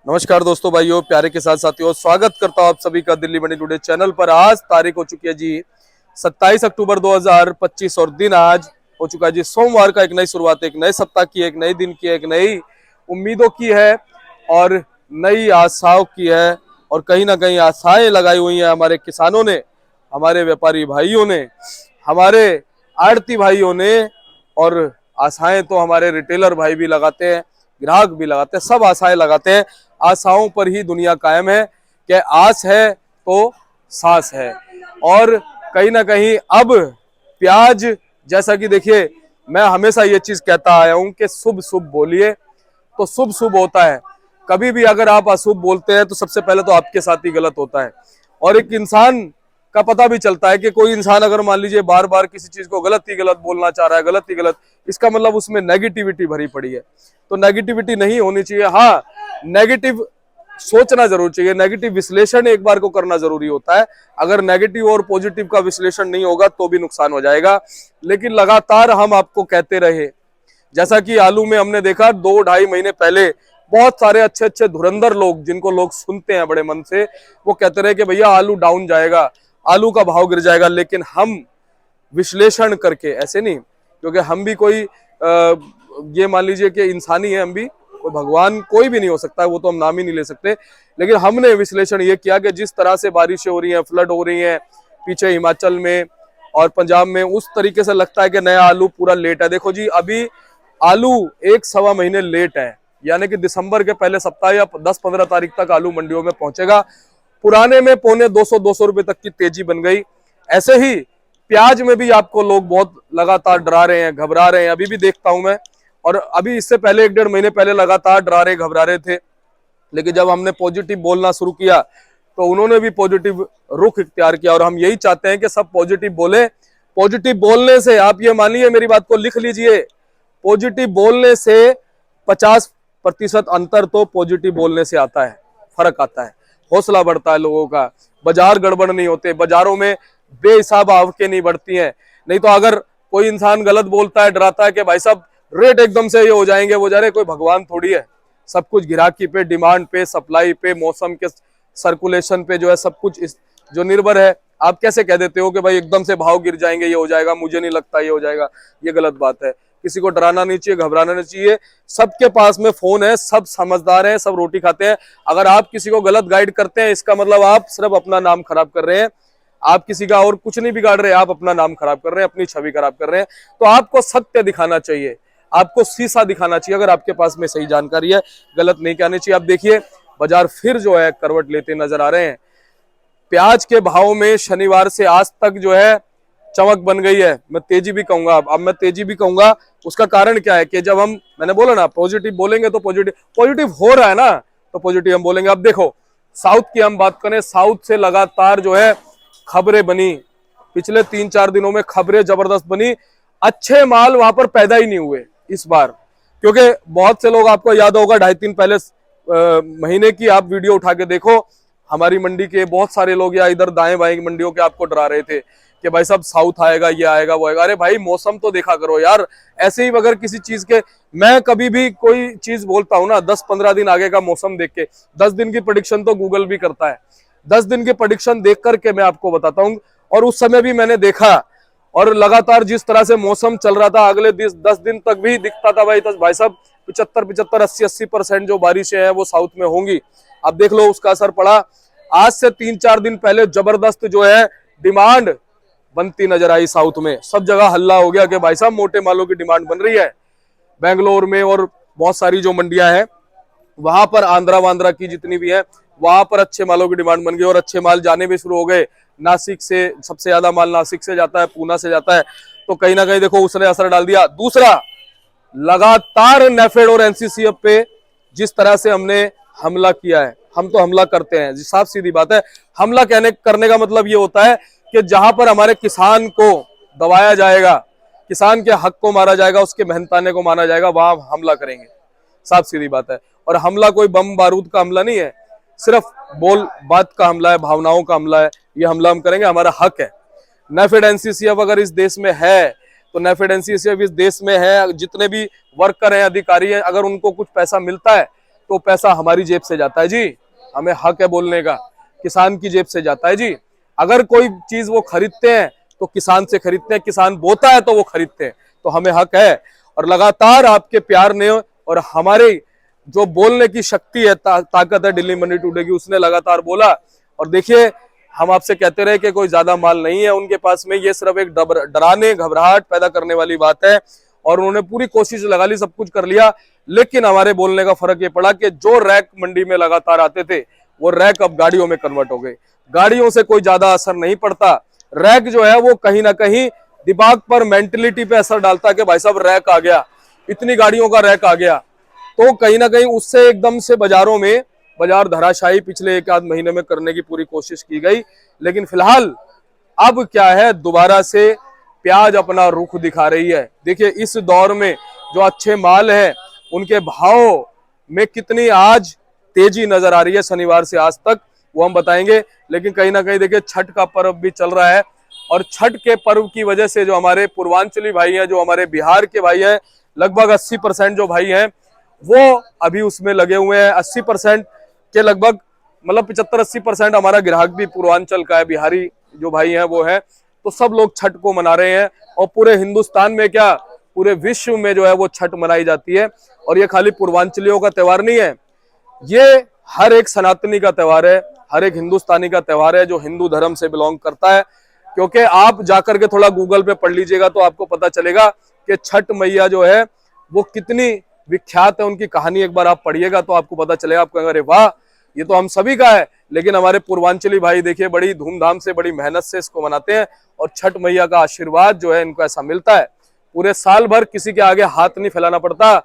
नमस्कार दोस्तों, भाइयों, प्यारे के साथ साथियों, स्वागत करता हूं आप सभी का दिल्ली मंडी टुडे चैनल पर। आज तारीख हो चुकी है जी 27 अक्टूबर 2025 और दिन आज हो चुका है जी सोमवार का। एक नई शुरुआत, एक नए सप्ताह की, एक नई दिन की, एक नई उम्मीदों की है और नई आशाओं की है। और कहीं ना कहीं आशाएं लगाई हुई हैं हमारे किसानों ने, हमारे व्यापारी भाइयों ने, हमारे आड़ती भाइयों ने, और आशाएं तो हमारे रिटेलर भाई भी लगाते हैं, ग्राहक भी लगाते हैं, सब आशाएं लगाते हैं। आशाओं पर ही दुनिया कायम है कि आस है तो सांस है। और कहीं ना कहीं अब प्याज, जैसा कि देखिए, मैं हमेशा ये चीज कहता आया हूं कि शुभ शुभ बोलिए तो शुभ शुभ होता है। कभी भी अगर आप अशुभ बोलते हैं तो सबसे पहले तो आपके साथ ही गलत होता है। और एक इंसान का पता भी चलता है कि कोई इंसान अगर मान लीजिए बार बार किसी चीज को गलत ही गलत बोलना चाह रहा है, गलत ही गलत, इसका मतलब उसमें नेगेटिविटी भरी पड़ी है। तो नेगेटिविटी नहीं होनी चाहिए। हाँ, नेगेटिव सोचना जरूर चाहिए, नेगेटिव विश्लेषण एक बार को करना जरूरी होता है। अगर नेगेटिव और पॉजिटिव का विश्लेषण नहीं होगा तो भी नुकसान हो जाएगा। लेकिन लगातार हम आपको कहते रहे, जैसा कि आलू में हमने देखा 2-2.5 महीने पहले बहुत सारे अच्छे अच्छे धुरंधर लोग, जिनको लोग सुनते हैं बड़े मन से, वो कहते रहे कि भैया आलू डाउन जाएगा, आलू का भाव गिर जाएगा। लेकिन हम विश्लेषण करके, ऐसे नहीं, क्योंकि हम भी कोई ये मान लीजिए कि इंसानी है, हम भी कोई भगवान कोई भी नहीं हो सकता है, वो तो हम नाम ही नहीं ले सकते। लेकिन हमने विश्लेषण ये किया कि जिस तरह से बारिशें हो रही हैं, फ्लड हो रही हैं पीछे हिमाचल में और पंजाब में, उस तरीके से लगता है कि नया आलू पूरा लेट है। देखो जी, अभी आलू 1-1.25 महीने लेट है, यानी कि दिसंबर के पहले सप्ताह या 10-15 तारीख तक आलू मंडियों में पहुंचेगा। पुराने में 250-200 रुपए तक की तेजी बन गई। ऐसे ही प्याज में भी आपको लोग बहुत लगातार डरा रहे हैं, घबरा रहे हैं। अभी भी देखता हूं मैं, और अभी इससे पहले 1-1.5 महीने पहले लगातार डरा रहे, घबरा रहे थे। लेकिन जब हमने पॉजिटिव बोलना शुरू किया तो उन्होंने भी पॉजिटिव रुख इख्तियार किया। और हम यही चाहते हैं कि सब पॉजिटिव बोले। पॉजिटिव बोलने से, आप ये मानिए, मेरी बात को लिख लीजिए, पॉजिटिव बोलने से 50% अंतर तो पॉजिटिव बोलने से आता है, फर्क आता है, हौसला बढ़ता है लोगों का, बाजार गड़बड़ नहीं होते, बाजारों में बेहिसाब आवकें नहीं बढ़ती हैं। नहीं तो अगर कोई इंसान गलत बोलता है, डराता है कि भाई साहब रेट एकदम से ये हो जाएंगे, वो जा रहे, कोई भगवान थोड़ी है। सब कुछ गिराकी पे, डिमांड पे, सप्लाई पे, मौसम के सर्कुलेशन पे जो है सब कुछ इस जो निर्भर है। आप कैसे कह देते हो कि भाई एकदम से भाव गिर जाएंगे, ये हो जाएगा, मुझे नहीं लगता ये हो जाएगा, ये गलत बात है। किसी को डराना नहीं चाहिए, घबराना नहीं चाहिए। सबके पास में फोन है, सब समझदार हैं, सब रोटी खाते हैं। अगर आप किसी को गलत गाइड करते हैं, इसका मतलब आप सिर्फ अपना नाम खराब कर रहे हैं। आप किसी का और कुछ नहीं बिगाड़ रहे, आप अपना नाम खराब कर रहे हैं, अपनी छवि खराब कर रहे हैं। तो आपको सत्य दिखाना चाहिए, आपको शीशा दिखाना चाहिए। अगर आपके पास में सही जानकारी है, गलत नहीं कहनी चाहिए। अब देखिए, बाजार फिर जो है करवट लेते नजर आ रहे हैं। प्याज के भाव में शनिवार से आज तक जो है चमक बन गई है। मैं तेजी भी कहूंगा, अब मैं तेजी भी कहूंगा। उसका कारण क्या है कि जब हम, मैंने बोला ना, पॉजिटिव बोलेंगे तो पॉजिटिव पॉजिटिव हो रहा है ना, तो पॉजिटिव हम बोलेंगे। अब देखो, साउथ की हम बात करें, साउथ से लगातार जो है खबरें बनी, पिछले 3-4 दिनों में खबरें जबरदस्त बनी। अच्छे माल वहां पर पैदा ही नहीं हुए इस बार, क्योंकि बहुत से लोग, आपको याद होगा 2.5-3 पहले महीने की आप वीडियो उठा के देखो, हमारी मंडी के बहुत सारे लोग या इधर दाएं बाएं मंडियों के आपको डरा रहे थे कि भाई साहब साउथ आएगा, ये आएगा, वो आएगा। अरे भाई, मौसम तो देखा करो यार। ऐसे ही अगर किसी चीज के, मैं कभी भी कोई चीज बोलता हूं ना, 10-15 दिन आगे का मौसम देख के, 10 दिन की प्रेडिक्शन तो गूगल भी करता है, 10 दिन की प्रेडिक्शन देख करके मैं आपको बताता हूं। और उस समय भी मैंने देखा, और लगातार जिस तरह से मौसम चल रहा था, अगले 10 दिन तक भी दिखता था भाई साहब 75, 80% जो बारिशें हैं वो साउथ में होंगी। अब देख लो उसका असर पड़ा। आज से 3-4 दिन पहले जबरदस्त जो है डिमांड बनती नजर आई साउथ में। सब जगह हल्ला हो गया कि भाई साहब मोटे मालों की डिमांड बन रही है। बेंगलोर में और बहुत सारी जो मंडियां हैं वहां पर, आंध्रा वांद्रा की जितनी भी है, वहां पर अच्छे मालों की डिमांड बन गई और अच्छे माल जाने भी शुरू हो गए। नासिक से सबसे ज्यादा माल नासिक से जाता है, पूना से जाता है। तो कहीं ना कहीं देखो उसने असर डाल दिया। दूसरा, लगातार नेफेड और एनसीसीएफ पे जिस तरह से हमने हमला किया है, हम तो हमला करते हैं, साफ सीधी बात है। हमला करने का मतलब ये होता है कि जहां पर हमारे किसान को दबाया जाएगा, किसान के हक को मारा जाएगा, उसके मेहनताने को माना जाएगा, वहां हमला करेंगे, साफ सीधी बात है। और हमला कोई बम बारूद का हमला नहीं है, सिर्फ बोल बात का हमला है, भावनाओं का हमला है। ये हमला हम करेंगे, हमारा हक है। नेफेड एनसीसीएफ अगर इस देश में है तो नेफेड एनसीसीएफ इस देश में है, जितने भी वर्कर हैं, अधिकारी हैं, अगर उनको कुछ पैसा मिलता है तो पैसा हमारी जेब से जाता है जी, हमें हक है बोलने का, किसान की जेब से जाता है जी। अगर कोई चीज वो खरीदते हैं तो किसान से खरीदते हैं, किसान बोता है तो वो खरीदते हैं, तो हमें हक है। और लगातार आपके प्यार ने और हमारे जो बोलने की शक्ति है, ताकत है दिल्ली मंडी टुडे की, उसने लगातार बोला। और देखिए, हम आपसे कहते रहे कि कोई ज्यादा माल नहीं है उनके पास में, ये सिर्फ एक डराने घबराहट पैदा करने वाली बात है। और उन्होंने पूरी कोशिश लगा ली, सब कुछ कर लिया, लेकिन हमारे बोलने का फर्क ये पड़ा कि जो रैक मंडी में लगातार आते थे वो रैक अब गाड़ियों में कन्वर्ट हो गए। गाड़ियों से कोई ज्यादा असर नहीं पड़ता, रैक जो है वो कहीं ना कहीं दिमाग पर, मेंटलिटी पे असर डालता कि भाई साहब रैक आ गया, इतनी गाड़ियों का रैक आ गया, तो कहीं ना कहीं उससे एकदम से बाजारों में बाजार धराशायी पिछले एक आध महीने में करने की पूरी कोशिश की गई। लेकिन फिलहाल अब क्या है, दोबारा से प्याज अपना रुख दिखा रही है। देखिए इस दौर में जो अच्छे माल है उनके भाव में कितनी आज तेजी नजर आ रही है शनिवार से आज तक, वो हम बताएंगे। लेकिन कहीं ना कहीं देखिए छठ का पर्व भी चल रहा है, और छठ के पर्व की वजह से जो हमारे पूर्वांचली भाई हैं, जो हमारे बिहार के भाई हैं, लगभग 80% जो भाई हैं वो अभी उसमें लगे हुए हैं। 80% के लगभग, मतलब 75-80% हमारा ग्राहक भी पूर्वांचल का है, बिहारी जो भाई हैं वो है। तो सब लोग छठ को मना रहे हैं, और पूरे हिंदुस्तान में क्या पूरे विश्व में जो है वो छठ मनाई जाती है। और ये खाली पूर्वांचलियों का त्योहार नहीं है, ये हर एक सनातनी का त्योहार है, हर एक हिंदुस्तानी का त्योहार है जो हिंदू धर्म से बिलोंग करता है। क्योंकि आप जाकर के थोड़ा गूगल पे पढ़ लीजिएगा तो आपको पता चलेगा कि छठ मैया जो है वो कितनी विख्यात है, उनकी कहानी एक बार आप पढ़िएगा तो आपको पता चलेगा। आप कहेंगे अरे वाह, ये तो हम सभी का है, लेकिन हमारे पूर्वांचली भाई देखिए बड़ी धूमधाम से, बड़ी मेहनत से इसको मनाते हैं। और छठ मैया का आशीर्वाद जो है इनको ऐसा मिलता है, पूरे साल भर किसी के आगे हाथ नहीं फैलाना पड़ता,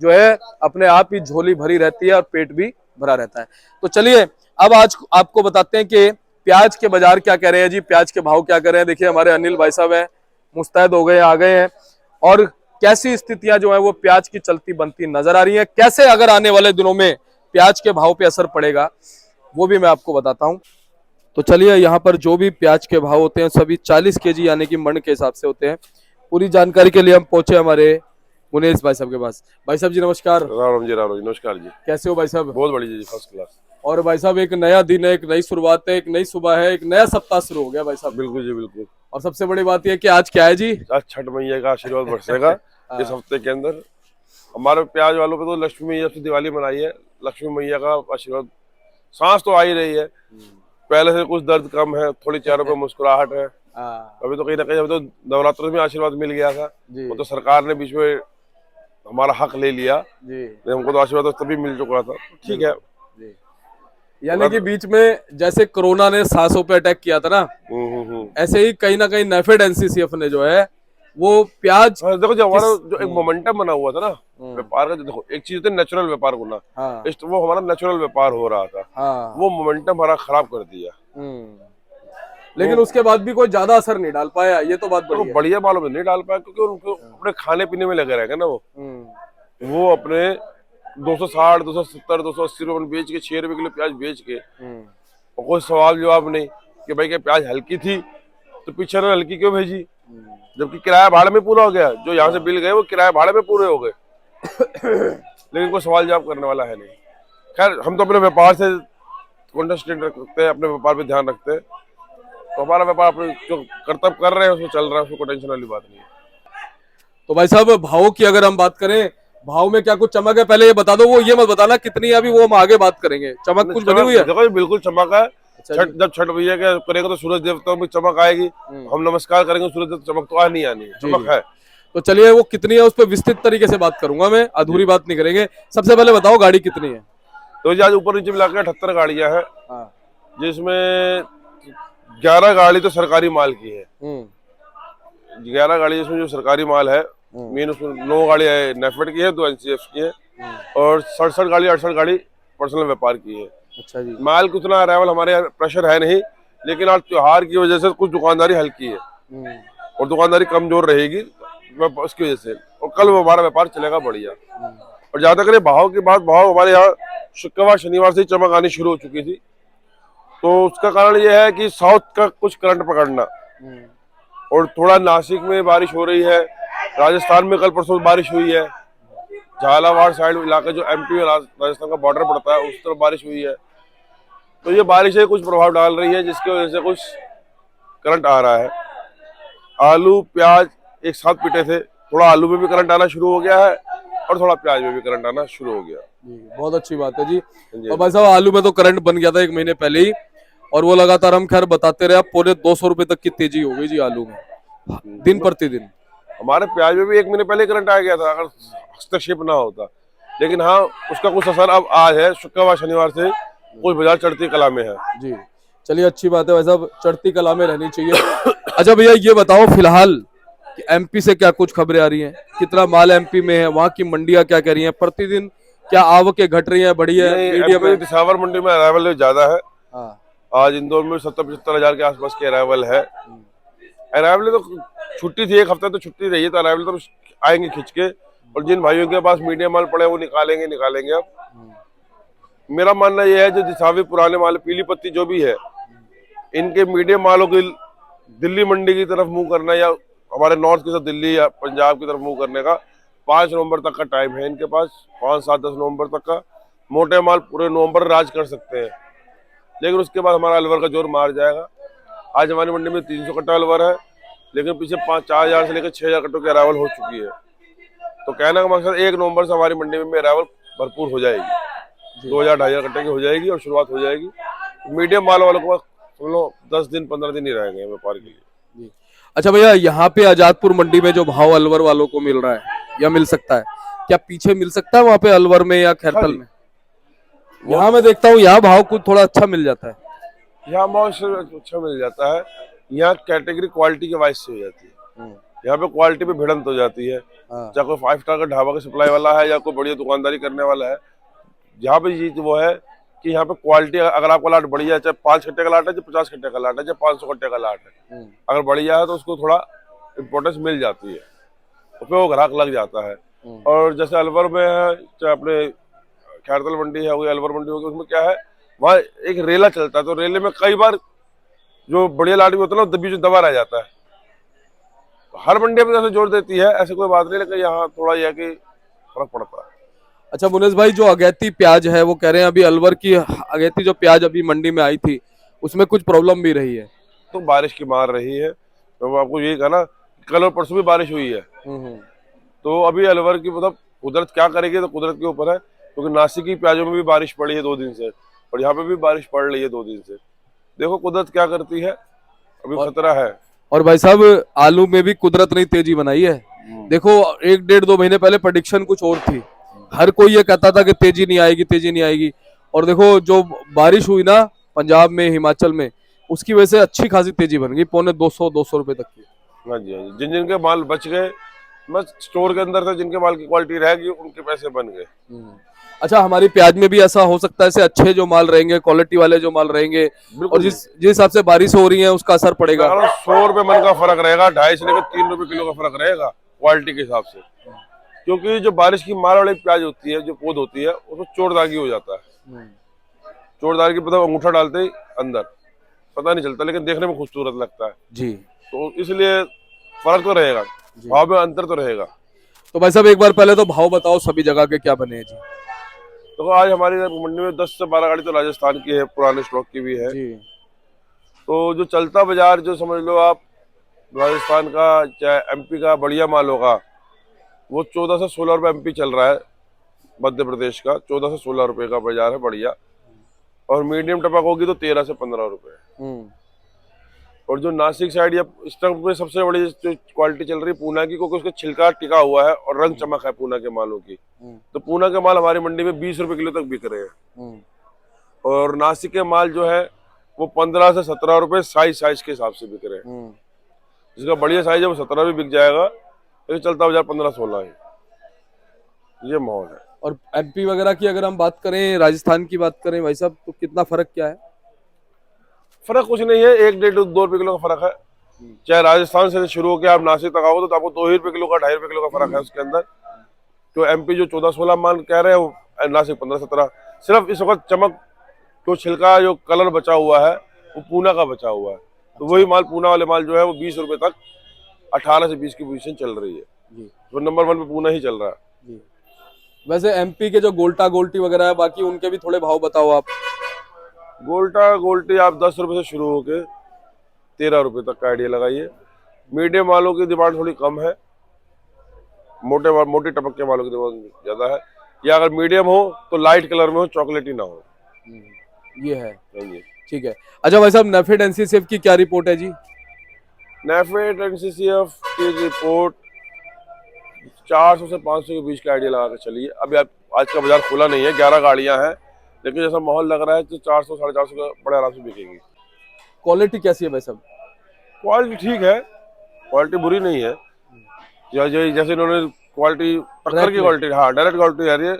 जो है अपने आप ही झोली भरी रहती है और पेट भी भरा रहता है। तो चलिए अब आज आपको बताते हैं कि प्याज के बाजार क्या कह रहे हैं जी, प्याज के भाव क्या कह रहे हैं। देखिए हमारे अनिल भाई साहब हैं, मुस्तैद हो गए, आ गए हैं, और कैसी स्थितियां जो है वो प्याज की चलती बनती नजर आ रही है, कैसे अगर आने वाले दिनों में प्याज के भाव पे असर पड़ेगा वो भी मैं आपको बताता हूं। तो चलिए, यहाँ पर जो भी प्याज के भाव होते हैं सभी 40 केजी यानी कि मन के हिसाब से होते हैं। पूरी जानकारी के लिए हम पहुंचे हमारे मुनेश भाई साहब के पास। भाई साहब जी नमस्कार। राम जी, राम जी, नमस्कार जी। कैसे हो भाई साहब? बहुत बढ़िया जी, फर्स्ट क्लास। और भाई साहब एक नया दिन है, एक नई शुरुआत है, एक नई सुबह है, एक नया सप्ताह शुरू हो गया भाई साहब। बिल्कुल जी, बिल्कुल। और सबसे बड़ी बात यह है कि आज क्या है जी? आज छठ मैया का आशीर्वाद बरसेगा इस हफ्ते के अंदर। हमारे प्याज वालों पे तो लक्ष्मी मैया से दिवाली मनाई है, लक्ष्मी मैया का आशीर्वाद, सांस तो आ ही रही है, पहले से कुछ दर्द कम है, थोड़ी चेहरों पे मुस्कुराहट है। अभी तो कहीं ना कहीं, अभी तो नवरात्र में आशीर्वाद मिल गया था, वो तो सरकार ने बीच में हमारा हक ले लिया जी, हमको तो आशीर्वाद तो तभी मिल चुका था, ठीक है। यानी कि बीच में जैसे कोरोना ने सांसों पे अटैक किया था ना, ऐसे ही कहीं ना कहीं नेफेड एनसीसीएफ ने जो है वो प्याज, देखो जो हमारा जो एक मोमेंटम बना हुआ था ना व्यापार का, देखो एक चीज होती है नेचुरल व्यापार होना, वो हमारा नेचुरल व्यापार हो रहा था, वो मोमेंटम हमारा खराब कर दिया। लेकिन उसके बाद भी कोई ज्यादा असर नहीं डाल पाया, ये तो बात बढ़िया। बढ़िया मालूम नहीं डाल पाया, क्योंकि उनको अपने खाने पीने में लगे रहेगा ना, वो अपने 260, 270, 280 रुपए बेच के, 6 रुपए किलो प्याज बेच के, और कोई सवाल जवाब नहीं कि भाई क्या प्याज हल्की थी तो पीछे ने हल्की क्यों भेजी, जबकि किराया भाड़े में पूरा हो गया, जो यहाँ से बिल गए वो किराया भाड़े में पूरे हो गए। लेकिन कोई सवाल जवाब करने वाला है नहीं। खैर, हम तो अपने व्यापार से कॉन्सेंट्रेट रखते हैं, अपने व्यापार पे ध्यान रखते हैं, तो हमारा व्यापार अपने जो कर्तव्य कर रहे हैं उसमें चल रहा है, उसमें कोई टेंशन वाली बात नहीं है। तो भाई साहब भाव की अगर हम बात करें, भाव में क्या कुछ चमक है? पहले ये बता दो, वो ये मत बताना कितनी है अभी, वो हम आगे बात करेंगे। चमक कुछ बनी हुई है? देखो बिल्कुल चमक है। जब छठ भैया के करेगा तो सूरज देवता में चमक आएगी, हम नमस्कार करेंगे, सूरज देवता चमक तो आ नहीं आनी, चमक है। तो चलिए वो कितनी है उस पर विस्तृत तरीके से बात करूंगा मैं, अधूरी बात नहीं करेंगे। सबसे पहले बताओ गाड़ी कितनी है? तो जी आज ऊपर नीचे मिलाकर 78 गाड़ियां हैं, जिसमें 11 गाड़ी तो सरकारी माल की है, 11 गाड़ी जिसमें जो सरकारी माल है मेन, उसमें 9 गाड़ी नेफेड की है, 2 एनसीएफ की है, और 67 गाड़ी 68 गाड़ी पर्सनल व्यापार की है। अच्छा जी। माल को उतना अराइवल हमारे यहाँ प्रेशर है नहीं, लेकिन आज त्योहार की वजह से कुछ दुकानदारी हल्की है और दुकानदारी कमजोर रहेगी उसकी वजह से, और कल हमारा व्यापार चलेगा बढ़िया। और ज्यादा करें भाव की बात, भाव हमारे यहाँ शुक्रवार शनिवार से चमक आनी शुरू हो चुकी थी, तो उसका कारण यह है कि साउथ का कुछ करंट पकड़ना, और थोड़ा नासिक में बारिश हो रही है, राजस्थान में कल परसों बारिश हुई है, झालावाड़ साइड इलाका जो एमपी और राजस्थान का बॉर्डर पड़ता है उस तरफ बारिश हुई है, तो ये बारिश है कुछ प्रभाव डाल रही है, जिसकी वजह से कुछ करंट आ रहा है। आलू प्याज एक साथ पिटे थे, थोड़ा आलू में भी करंट आना शुरू हो गया है और थोड़ा प्याज में भी करंट आना शुरू हो गया। बहुत अच्छी बात है जी। और भाई साहब आलू में तो करंट बन गया था 1 महीने पहले ही, और वो लगातार हम खैर बताते रहे, अब पौने 200 रुपए तक की तेजी हो गई जी आलू में दिन प्रतिदिन। हमारे प्याज में भी 1 महीने पहले करंट आ गया था अगर हस्तक्षेप ना होता, लेकिन हाँ उसका कुछ असर अब आज है, शुक्रवार शनिवार से कुछ बाजार चढ़ती कला में है जी। चलिए अच्छी बात है भाई साहब, चढ़ती कला में रहनी चाहिए। अच्छा भैया ये बताओ फिलहाल कि एमपी से क्या कुछ खबरें आ रही हैं, कितना माल एमपी में है, वहाँ की मंडियां क्या कह रही हैं, प्रतिदिन क्या आवकें घट रही हैं, बढ़ी है? मीडियम में दिसावर मंडी में अराइवल ज्यादा है। हाँ। आज इंदौर में 70-75 हजार के आसपास की अराइवल है। अराइवल तो छुट्टी थी, 1 हफ्ता तो छुट्टी रही है, तो अराइवल तो आएंगे खिंच के, और जिन भाइयों के पास मीडियम माल पड़े वो निकालेंगे। अब मेरा मानना यह है जो दिसावी पुराने माल पीली पत्ती जो भी है, इनके मीडियम मालों की दिल्ली मंडी की तरफ मुंह करना या हमारे नॉर्थ की तरफ दिल्ली या पंजाब की तरफ मुंह करने का 5 नवंबर तक का टाइम है इनके पास। 5, 7, 10 नवंबर तक का मोटे माल पूरे नवंबर राज कर सकते हैं, लेकिन उसके बाद हमारा अलवर का जोर मार जाएगा। आज हमारी मंडी में 300 कट्टा अलवर है, लेकिन पीछे 4,000 से लेकर 6,000 कट्टों की अरावल हो चुकी है। तो कहने का मकसद 1 नवंबर से हमारी मंडी में अरावल भरपूर हो जाएगी, 2,000-2,500 कट्टे की हो जाएगी और शुरुआत हो जाएगी। मीडियम माल वालों को 10 दिन 15 दिन ही रहेंगे व्यापार के लिए। अच्छा भैया यहाँ पे आजादपुर मंडी में जो भाव अलवर वालों को मिल रहा है या मिल सकता है, क्या पीछे मिल सकता है वहाँ पे अलवर में या खैरतल में? यहाँ मैं देखता हूँ यहाँ भाव कुछ थोड़ा अच्छा मिल जाता है, यहाँ भाव अच्छा मिल जाता है। यहाँ कैटेगरी क्वालिटी के वाइज से हो जाती है, यहाँ पे क्वालिटी पे भिड़ंत हो जाती है। चाहे कोई 5 स्टार का ढाबा का सप्लाई वाला है या कोई बढ़िया दुकानदारी करने वाला है, यहाँ पे चीज वो है कि यहाँ पे क्वालिटी, अगर आपका लाट बढ़िया है, चाहे 5 कट्टे का लाट है, चाहे 50 कट्टे का लाट है, चाहे 500 कट्टे का लाट है, अगर बढ़िया है तो उसको थोड़ा इम्पोर्टेंस मिल जाती है, उसमें वो ग्राहक लग जाता है। और जैसे अलवर में है, चाहे अपने खैरतल मंडी है, अलवर मंडी होगी, उसमें क्या है वहाँ एक रेला चलता है, तो रेले में कई बार जो बढ़िया लाट भी होता है ना बीच में दबा रह जाता है। हर मंडी में जैसे जोर देती है ऐसे कोई बात नहीं, लेकिन यहाँ थोड़ा यह कि फर्क पड़ता है। अच्छा मुनेश भाई जो अगैती प्याज है वो कह रहे हैं अभी अलवर की अगैती जो प्याज अभी मंडी में आई थी उसमें कुछ प्रॉब्लम भी रही है, तो बारिश की मार रही है। तो आपको यही कहा ना, कल और परसों भी बारिश हुई है, तो अभी अलवर की मतलब कुदरत क्या करेगी तो कुदरत के ऊपर है, क्योंकि नासिक की प्याजों में भी बारिश पड़ी है 2 दिन से, और यहाँ पे भी बारिश पड़ रही है 2 दिन से। देखो कुदरत क्या करती है, अभी खतरा है। और भाई साहब आलू में भी कुदरत ने तेजी बनाई है। देखो 1, 1.5, 2 महीने पहले प्रेडिक्शन कुछ और थी, हर कोई ये कहता था कि तेजी नहीं आएगी, तेजी नहीं आएगी, और देखो जो बारिश हुई ना पंजाब में हिमाचल में, उसकी वजह से अच्छी खासी तेजी बन गई, पौने 200 रुपए तक की। हाँ जी, हाँ जी। जिनके माल बच गए बस स्टोर के अंदर से, जिनके माल की क्वालिटी रहेगी उनके पैसे बन गए। अच्छा हमारी प्याज में भी ऐसा हो सकता है, ऐसे अच्छे जो माल रहेंगे, क्वालिटी वाले जो माल रहेंगे, और जिस हिसाब से बारिश हो रही है उसका असर पड़ेगा। 100 रुपए मन का फर्क रहेगा, 2.5 से लेकर 3 रुपए किलो का फर्क रहेगा क्वालिटी के हिसाब से, क्योंकि जो बारिश की मार वाली प्याज होती है, जो पौध होती है, उसमें चोरदागी हो जाता है। चोरदागी मतलब अंगूठा डालते ही अंदर पता नहीं चलता, लेकिन देखने में खूबसूरत लगता है जी। तो इसलिए फर्क तो रहेगा, भाव में अंतर तो रहेगा। तो भाई साहब एक बार पहले तो भाव बताओ सभी जगह के क्या बने हैं जी। तो आज हमारी मंडी में 10 से 12 गाड़ी तो राजस्थान की है, पुराने स्टॉक की भी है जी। तो जो चलता बाजार जो समझ लो आप, राजस्थान का चाहे एमपी का बढ़िया माल होगा, वो 14 से 16 रुपए एमपी चल रहा है। मध्य प्रदेश का 14 से 16 रुपए का बाजार है बढ़िया, और मीडियम टपक होगी तो 13 से 15 रुपए। और जो नासिक साइड या इस तरफ में सबसे बड़ी जो क्वालिटी चल रही है पूना की, क्योंकि उसका छिलका टिका हुआ है और रंग चमक है पूना के मालों की, तो पूना के माल हमारी मंडी में 20 रुपए किलो तक बिक रहे हैं। और नासिक के माल जो है वो 15 से 17 रुपए साइज के हिसाब से बिक रहे हैं। जिसका बढ़िया साइज है वो 17 भी बिक जाएगा, लेकिन चलता बाजार 15-16 है, ये माहौल है। और एमपी वगैरह की अगर हम बात करें, राजस्थान की बात करें भाई साहब, तो कितना फर्क क्या है? फर्क कुछ नहीं है, 1, 1.5, 2 रुपए किलो का फर्क है। चाहे राजस्थान से शुरू होकर आप नासिक तक आओ तो आपको 2 ही रुपए किलो का, 2.5 रुपए किलो का फर्क है उसके अंदर। तो एमपी जो 14-16 मान कह रहे हैं, वो नासिक 15-17। सिर्फ इस वक्त चमक जो छिलका जो कलर बचा हुआ है वो पूना का बचा हुआ है, तो वही माल पूना वाले माल जो है वो 20 रुपए तक 18 से 20 की पोजीशन चल रही है, तो नंबर 1 पे पूना ही चल रहा है। वैसे एमपी के जो गोल्टा गोल्टी वगैरह है बाकी उनके भी थोड़े भाव बताओ आप। गोल्टा गोल्टी आप 10 रुपए से शुरू होके 13 रुपए तक का आइडिया लगाइए। मीडियम वालों की डिमांड थोड़ी कम है, मोटे टपक के वालों की डिमांड ज्यादा है। या अगर मीडियम हो तो लाइट कलर में हो, चॉकलेटी ना हो। ये है, नहीं, ठीक है। अच्छा भाई साहब, नेफेड एनसीसीएफ की क्या रिपोर्ट है जी? नेफेड एनसीसीएफ की रिपोर्ट 400 से 500 के बीच का आइडिया लगा के चलिए। अभी आज का बाजार खुला नहीं है, 11 गाड़ियां हैं, लेकिन जैसा माहौल लग रहा है तो 400 450 का बड़े आराम से बिकेगी। क्वालिटी कैसी है भाई साहब? क्वालिटी ठीक है, क्वालिटी बुरी नहीं है। जैसे इन्होंने क्वालिटी टक्कर की क्वालिटी, हाँ डायरेक्ट क्वालिटी आ रही है।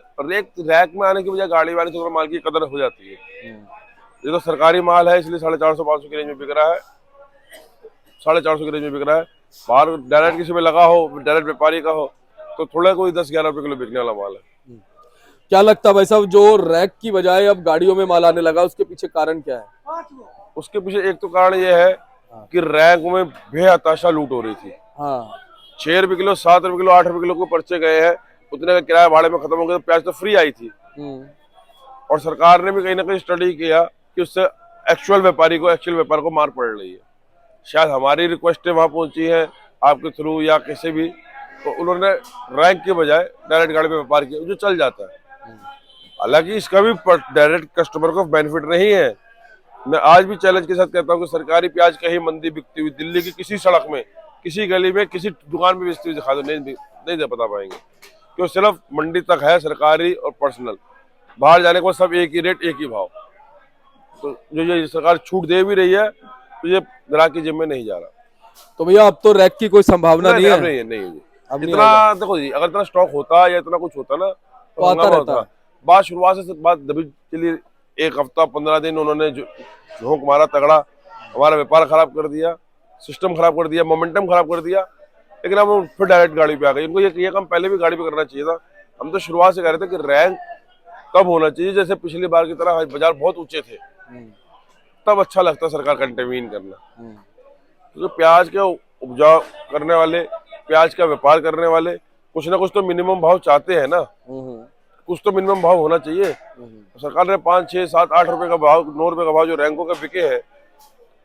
रैक में आने की बजाय गाड़ी वाले से माल की कदर हो जाती है। ये तो सरकारी माल है, इसलिए 450 500 की रेंज में बिक रहा है, 450 की रेंज में बिक रहा है। बाहर डायरेक्ट किसी में लगा हो, डायरेक्ट व्यापारी का हो, तो थोड़ा कोई 10-11 रुपए किलो बिकने वाला माल है। क्या लगता है भाई साहब, जो रैक की बजाय अब गाड़ियों में माल आने लगा, उसके पीछे कारण क्या है? उसके पीछे एक तो कारण ये है कि रैक में बेहताशा लूट हो रही थी। हाँ, 6 रुपए किलो, 7 रुपए किलो, 8 रुपए किलो को पर्चे गए हैं, उतने का किराया भाड़े में खत्म हो गया, तो प्याज तो फ्री आई थी। और सरकार ने भी कहीं ना कहीं स्टडी किया कि उससे एक्चुअल व्यापार को मार पड़ रही है। शायद हमारी रिक्वेस्टें वहां पहुंची है आपके थ्रू या किसी भी, तो उन्होंने रैंक के बजाय डायरेक्ट गाड़ी में व्यापार किया, जो चल जाता है। हालांकि इसका भी डायरेक्ट कस्टमर को बेनिफिट नहीं है। मैं आज भी चैलेंज के साथ कहता हूँ कि सरकारी प्याज कहीं मंदी बिकती हुई दिल्ली की किसी सड़क में, किसी गली में, किसी दुकान में बेचती हुई दिखा दो, नहीं दे बता पाएंगे, क्योंकि सिर्फ मंडी तक है सरकारी और पर्सनल। बाहर जाने को सब एक ही रेट, एक ही भाव। तो जो ये सरकार छूट दे भी रही है तो ये ग्राहक की जेब में नहीं जा रहा। तो भैया अब तो रैक की कोई संभावना नहीं है? नहीं। इतना देखो जी, अगर इतना स्टॉक होता या इतना कुछ होता ना तो आता रहता। बात शुरुआत से बात दबी चली, 1 हफ्ता 15 दिन उन्होंने झोंक मारा तगड़ा, हमारा व्यापार खराब कर दिया, सिस्टम खराब कर दिया, मोमेंटम खराब कर दिया। लेकिन अब फिर डायरेक्ट गाड़ी पे आ गई। इनको ये काम पहले भी गाड़ी पे करना चाहिए था। हम तो शुरुआत से कह रहे थे कि रैंक तब होना चाहिए जैसे पिछली बार की तरह बाजार बहुत ऊंचे थे, तब अच्छा लगता सरकार कंटेनमेंट करना। तो प्याज के उपजाऊ करने वाले, प्याज का व्यापार करने वाले कुछ ना कुछ तो मिनिमम भाव चाहते हैं ना, कुछ तो मिनिमम भाव होना चाहिए। सरकार ने 5 6 7 8 रुपए का भाव, 9 रुपए का भाव जो रैंकों का बिके हैं,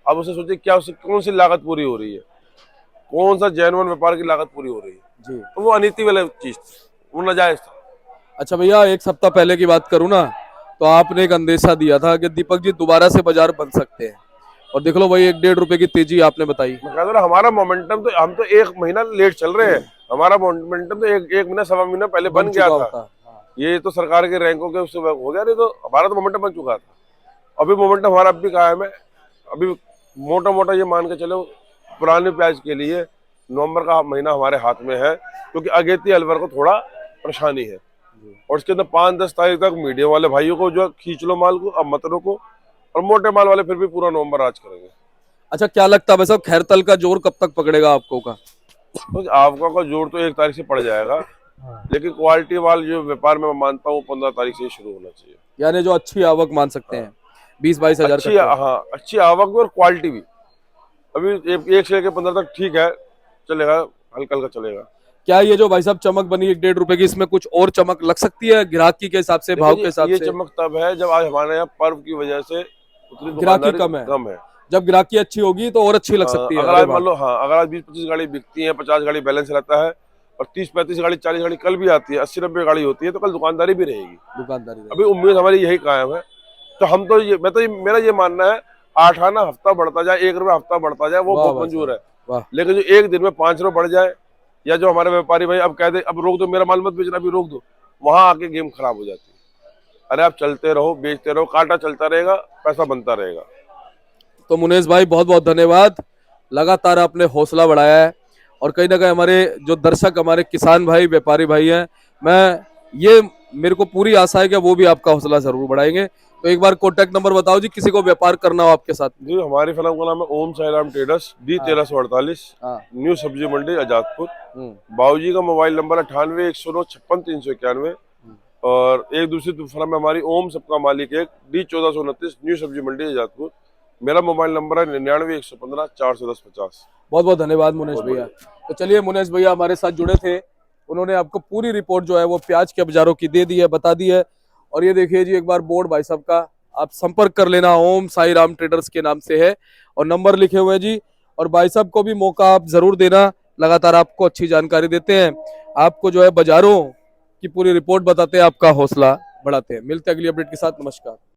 अब उसे सोचिए क्या उससे कौन सी लागत पूरी हो रही है, कौन सा जेन्युइन व्यापार की लागत पूरी हो रही है जी। तो वो अनीति वाली चीज, वो नाजायज था। अच्छा भैया, 1 सप्ताह पहले की बात करूँ ना, तो आपने एक अंदेशा दिया था कि दीपक जी दोबारा से बाजार बन सकते हैं, और देख लो भाई 1-1.5 रुपए की तेजी आपने बताई। मैं कहता हूं हमारा मोमेंटम तो, हम तो 1 महीना लेट चल रहे हैं, हमारा मोमेंटम तो एक महीना सवा महीना पहले बन गया था। ये तो सरकार के रैंकों के उससे हो गया, नहीं तो हमारा तो मोमेंटम बन चुका था। अभी मोमेंटम हमारा अब भी कायम है। अभी मोटा मोटा ये मान के चलो, पुराने प्याज के लिए नवंबर का महीना हमारे हाथ में है, क्योंकि अगेती अलवर को थोड़ा परेशानी है, और उसके अंदर 5-10 तारीख तक मीडियम वाले भाइयों को जो खींच लो माल को, अब मतरों को, और मोटे माल वाले फिर भी पूरा नवंबर राज करेंगे। अच्छा, क्या लगता है भाई साहब, खैरतल का जोर कब तक पकड़ेगा आपको का? तो आपका का जोर तो 1 तारीख से पड़ जाएगा, लेकिन क्वालिटी माल जो व्यापार में मैं मानता हूँ 15 तारीख से शुरू होना चाहिए। यानी जो अच्छी आवक मान सकते हैं 20-22 हजार। हाँ, अच्छी आवक भी और क्वालिटी भी। अभी 1 से लेकर 15 तक ठीक है, चलेगा, हल्का हल्का चलेगा। क्या ये जो भाई साहब चमक बनी 1-1.5 रुपए की, इसमें कुछ और चमक लग सकती है ग्राहकी के हिसाब से, भाव के हिसाब से? ये चमक तब है जब आज हमारे यहाँ पर्व की वजह से ग्राहकी कम है। जब ग्राहकी अच्छी होगी तो और अच्छी लग सकती है। अगर आज मान लो, हाँ, अगर आज 20-25 गाड़ी बिकती है, 50 गाड़ी बैलेंस रहता है, और 30-35 गाड़ी 40 गाड़ी कल भी आती है, 80-90 गाड़ी होती है, तो कल दुकानदारी भी रहेगी। अभी उम्मीद हमारी यही कायम है। तो हम तो मेरा ये मानना है, 8 आना हफ्ता बढ़ता जाए, 1 रुपया हफ्ता बढ़ता जाए, वो बहुत मंजूर है। लेकिन जो एक दिन में 5 रुपये बढ़ जाए, या जो हमारे व्यापारी भाई अब कह दे अब रोक दो, मेरा माल मत बेचना, अभी रोक दो, वहां आके गेम खराब हो जाती है। अरे आप चलते रहो, बेचते रहो, कांटा चलता रहेगा, पैसा बनता रहेगा। तो मुनेश भाई बहुत बहुत धन्यवाद, लगातार आपने हौसला बढ़ाया है, और कहीं ना कहीं हमारे जो दर्शक, हमारे किसान भाई, व्यापारी भाई हैं, मेरे को पूरी आशा है कि वो भी आपका हौसला जरूर बढ़ाएंगे। तो एक बार कॉन्टैक्ट नंबर बताओ जी, किसी को व्यापार करना हो आपके साथ। जी, हमारी फर्म का नाम है Om Sai Ram traders, D 1348, new Sabzi Mandi Azadpur. बाबूजी का मोबाइल नंबर 98 109 56 391, और एक दूसरी फर्म है हमारी ओम सबका मालिक एक, D 1429, न्यू सब्जी मंडी आजादपुर। मेरा मोबाइल नंबर है 99 115 410 50। बहुत बहुत धन्यवाद मुनेश भैया। तो चलिए, मुनेश भैया हमारे साथ जुड़े थे, उन्होंने आपको पूरी रिपोर्ट जो है वो प्याज के बाजारों की दे दी है, बता दी है। और ये देखिए जी एक बार बोर्ड भाई साहब का, आप संपर्क कर लेना, ओम साई राम ट्रेडर्स के नाम से है और नंबर लिखे हुए हैं जी। और भाई साहब को भी मौका आप जरूर देना, लगातार आपको अच्छी जानकारी देते हैं, आपको जो है बाजारों की पूरी रिपोर्ट बताते हैं, आपका हौसला बढ़ाते हैं। मिलते हैं अगली अपडेट के साथ, नमस्कार।